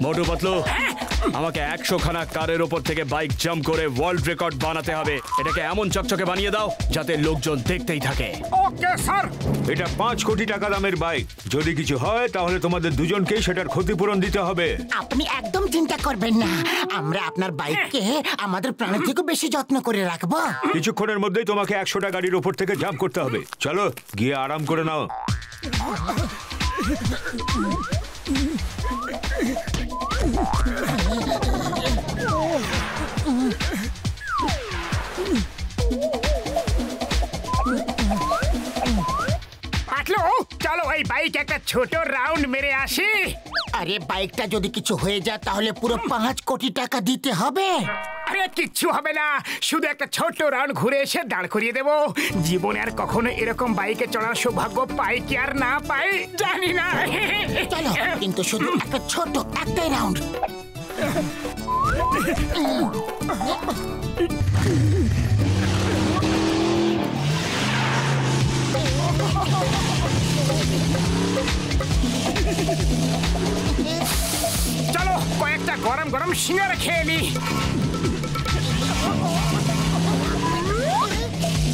মোটু পাতলু, আমাকে 100 খানা কারের ওপর থেকে বাইক জাম্প করে ওয়ার্ল্ড রেকর্ড বানাতে হবে। এটাকে এমন চকচকে বানিয়ে দাও যাতে লোকজন দেখতেই থাকে। Okay sir. এটা 5 কোটি টাকা দামের বাইক। যদি কিছু হয় তাহলে তোমাদের দুজনকেই সেটার ক্ষতিপূরণ দিতে হবে। আপনি একদম চিন্তা করবেন না, আমরা আপনার বাইককে আমাদের প্রাণের থেকে বেশি যত্ন করে রাখবো। কিছুক্ষণের মধ্যেই তোমাকে 100টা গাড়ির ওপর থেকে জাম্প করতে হবে। চলো গিয়ে আরাম করে নাও। পাতলু, চলো এই বাইক একটা ছোট রাউন্ড মেরে আসি। আরে বাইকটা যদি কিছু হয়ে যায় তাহলে পুরো 5 কোটি টাকা দিতে হবে। আরে কিচ্ছু হবে না, শুধু একটা ছোট্ট রাউন্ড ঘুরে এসে দাঁড় করিয়ে দেবো। জীবনে আর কখনো এরকম বাইকে চড়ার সৌভাগ্য পাই কি আর না পাই জানি না। চলো, কিন্তু শুধু একটা ছোট একটাই রাউন্ড। চলো কয়েকটা গরম গরম সিঙ্গারা খেয়ে নি।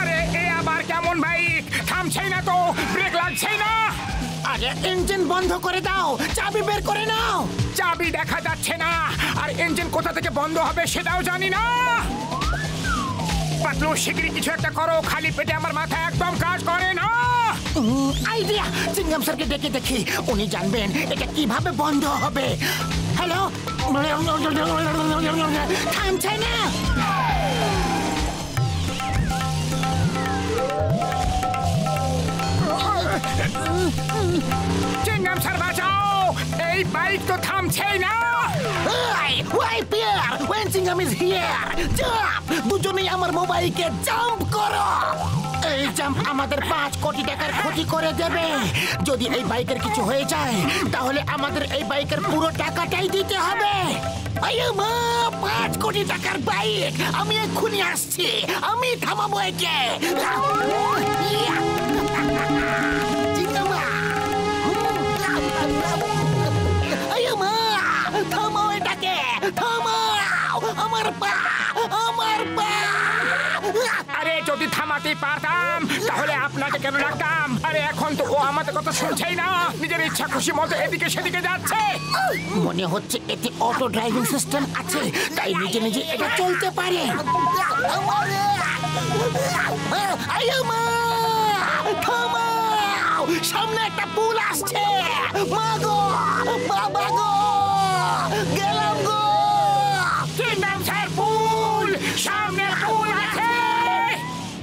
আরে এ আবার কেমন বাইক, থামছেই না তো, ব্রেক লাগছেই না। আরে ইঞ্জিন বন্ধ করে দাও, চাবি বের করে নাও। চাবি দেখা যাচ্ছে না, আর ইঞ্জিন কোথা থেকে বন্ধ হবে সেটাও জানি না। পাতলু শিগগিরই কিছু একটা করো, খালি পেটে আমার মাথা একদম কাজ করে না। আইডিয়া, চিংগাম স্যারকে ডেকে দেখি, উনি জানবেন এটা কিভাবে বন্ধ হবে। হ্যালো, থামছে না। চিংগাম স্যার বাঁচাও, এই বাইক তো থামছেই না। দুজনেই আমার মোবাইলকে জাম্প করো। এই জাম্প আমাদের 5 কোটি টাকার ক্ষতি করে দেবে। যদি এই বাইকের কিছু হয়ে যায় তাহলে আমাদের এই বাইকের পুরো টাকাটাই দিতে হবে। 5 কোটি টাকার বাইক, আমি এক্ষুনি আসছি, আমি থামাবো একে। থামাও এটাকে, থামাও আমার পা, আমার পা। আরে যদি থামাতে পারতাম তাহলে আপনাকে কেন রাখতাম। আরে এখন তো ও আমাদের কথা শুনছেই না, নিজের ইচ্ছা খুশি মতো এদিকে সেদিকে যাচ্ছে। মনে হচ্ছে এতে অটো ড্রাইভিং সিস্টেম আছে, তাই নিজে নিজে এটা চলতে পারে। থামাও, সামনে একটা পুল আসছে। মাগো, বাবা গো, গেলাম গো। চিংগাম স্যার, পুল, সামনে পুল আছে।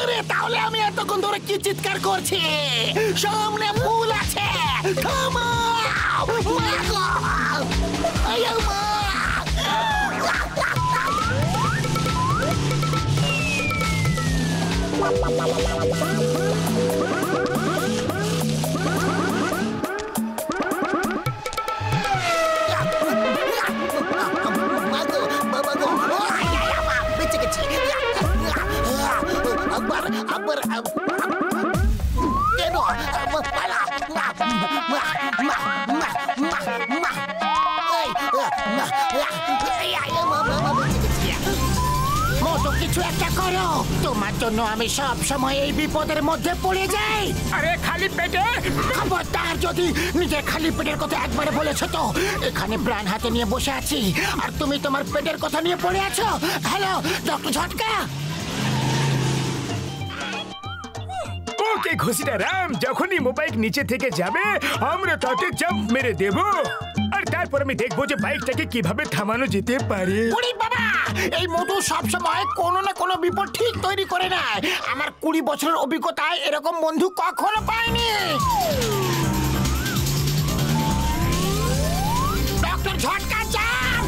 আরে তাহলে আমি এতক্ষণ ধরে কি চিৎকার করছি? সামনে পুল আছে, থামাও। মাগো, আয়া মা। কিছু একটা করো, তোমার জন্য আমি সব সময় এই বিপদের মধ্যে পড়ে যাই। আরে খালি পেটে? খবরদার, যদি নিজের খালি পেটের কথা একবারে বলেছো তো এখানে প্রাণ হাতে নিয়ে বসে আছি আর তুমি তোমার পেটের কথা নিয়ে পড়ে আছো। হ্যালো ডক্টর ঝটকা। ওকে ঘুষিটা রাম, যখনই মোবাইল নিচে থেকে যাবে আমরা তাতে জাম্প মেরে দেব, আর তারপর আমি দেখবো যে বাইকটাকে কিভাবে থামানো যেতে পারে। ওরে বাবা, এই মোটু সবসময় কোনো না কোনো বিপদ ঠিক তৈরি করে নেয়। আমার 20 বছরের অভিজ্ঞতায় এরকম বন্ধু কখনো পাইনি। ডক্টর ঝটকা যান।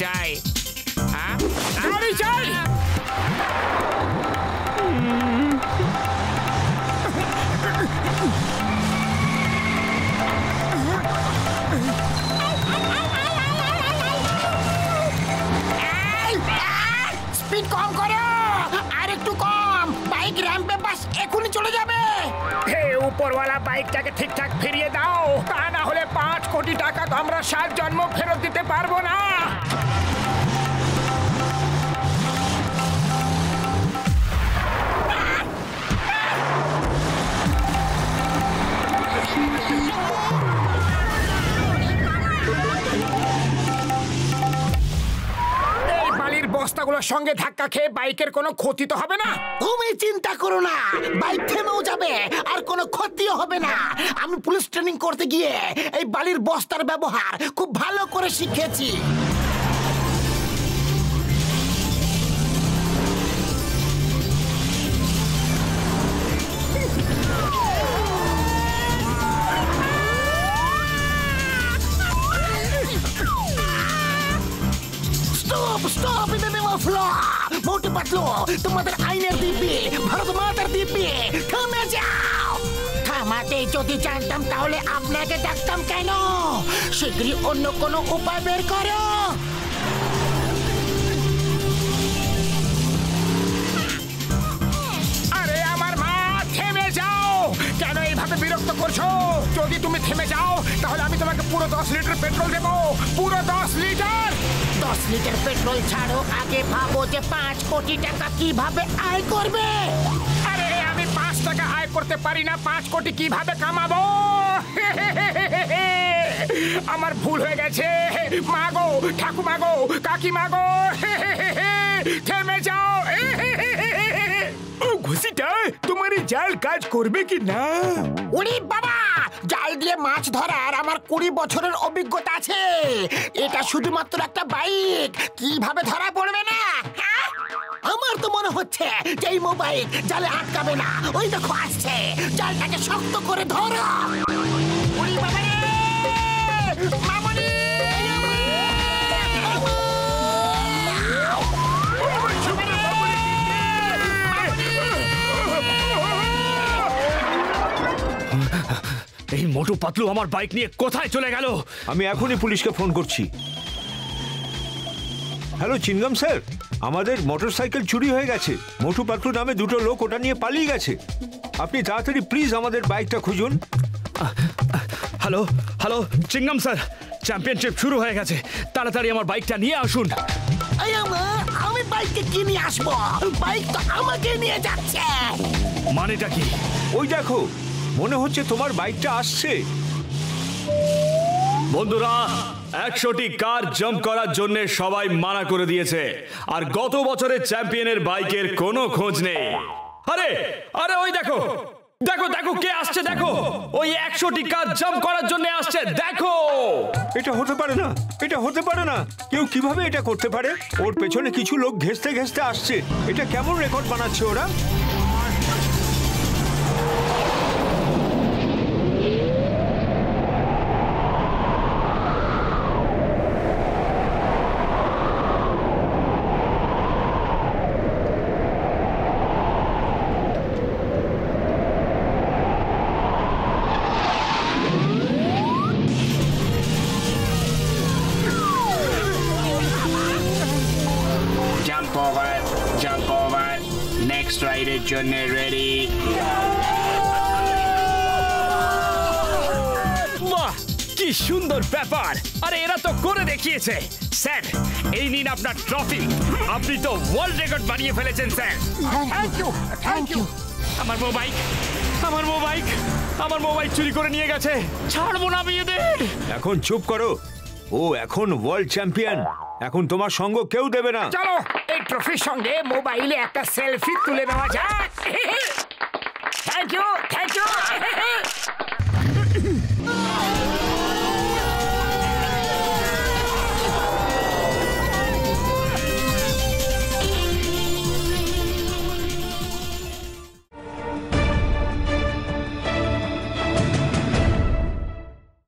চাই আমি চাই স্পিড কম করো, আর একটু কম। বাইক র্যাম্পে বাস এখনই চলে যাবে। হে উপরওয়ালা বাইকটাকে ঠিকঠাক ফিরিয়ে দাও, তা না হলে 5 কোটি টাকা তো আমরা 7 জন্ম ফেরত দিতে পারবো না। এই বালির বস্তাগুলোর সঙ্গে ধাক্কা খেয়ে বাইকের কোনো ক্ষতি তো হবে না? তুমি চিন্তা করো না, বাইক থেমেও যাবে আর কোনো ক্ষতিও হবে না। আমি পুলিশ ট্রেনিং করতে গিয়ে এই বালির বস্তার ব্যবহার খুব ভালো করে শিখেছি। স্টপ স্টপ, মোটু পাতলু, তোমাদের আইনের দিব্যি, ভারত মাতার দিব্যি, থামে যাও। থামাতে যদি জানতাম তাহলে আপনাকে ডাকতাম কেন? শীঘ্রই অন্য কোনো উপায় বের করো। আরে আমার মা, থেমে যাও। কেন এইভাবে বিরক্ত করছো? যদি তুমি থেমে যাও তাহলে আমি তোমাকে পুরো 10 লিটার পেট্রোল দেবো, পুরো 10 লিটার। 10 লিটার পেট্রোল ছাড়ো, আগে ভাবো যে 5 কোটি টাকা কিভাবে আয় করবে। আরে আমি 5 টাকা আয় করতে পারি না, 5 কোটি কিভাবে কামাবো? আমার ভুল হয়ে গেছে। মাগো, ঠাকুমা গো, কাকিমা গো, থেমে যাও। ও ঘুষিটা তোমার এই জাল কাজ করবে কি না? উনি বাবা, জাল দিয়ে মাছ ধরার আমার 20 বছরের অভিজ্ঞতা আছে। এটা শুধুমাত্র একটা বাইক, কিভাবে ধরা পড়বে না? হ্যাঁ? আমার তো মনে হচ্ছে যে এই মোবাইল জালে আটকাবে না। ওই দেখো আসছে, জালটাকে শক্ত করে ধরো। উনি বাবা রে, মামনি! এই মোটু পাতলু আমার বাইক নিয়ে কোথায় চলে গেল? আমি এখনই পুলিশকে ফোন করছি। হ্যালো চিনগাম স্যার, আমাদের মোটরসাইকেল চুরি হয়ে গেছে। মোটু পাতলু নামে 2টো লোক ওটা নিয়ে পালিয়ে গেছে। আপনি তাড়াতাড়ি প্লিজ আমাদের বাইকটা খুঁজুন। হ্যালো হ্যালো চিংগাম স্যার, চ্যাম্পিয়নশিপ শুরু হয়ে গেছে, তাড়াতাড়ি আমার বাইকটা নিয়ে আসুন। আমি বাইককে কি নিয়ে আসবো? বাইক তো আমাকে নিয়ে যাচ্ছে। মানেটা কি? ওই দেখো, মনে হচ্ছে তোমার বাইকটা আসছে। বন্ধুরা, 100টি কার জাম্প করার জন্য সবাই মানা করে দিয়েছে, আর গত বছরের চ্যাম্পিয়নের বাইকের কোনো খোঁজ নেই। আরে আরে ওই দেখো দেখো দেখো কে আসছে, দেখো ওই 100টি কার জাম্প করার জন্য আসছে, দেখো। এটা হতে পারে না, এটা হতে পারে না। কেউ কিভাবে এটা করতে পারে? ওর পেছনে কিছু লোক ঘেঁষতে ঘেঁষতে আসছে। এটা কেমন রেকর্ড বানাচ্ছে ওরা? জাম্প ওভার, নেক্সট রাইডের জন্য রেডি। বাহ, কি সুন্দর ব্যাপার! আরে এরা তো করে দেখিয়েছে। স্যার, এই নিন আপনার ট্রফি। আপনি তো ওয়ার্ল্ড রেকর্ড বানিয়ে ফেলেছেন sir. Thank you, thank you. আমার মোবাইল, আমার মোবাইল, আমার মোবাইল চুরি করে নিয়ে গেছে। ছাড়বো না আমি এদের। এখন চুপ করো। ও এখন ওয়ার্ল্ড চ্যাম্পিয়ন, এখন তোমার সঙ্গ কেউ দেবে না। চলো এই ট্রফির সঙ্গে মোবাইলে একটা সেলফি তুলে নেওয়া যাক।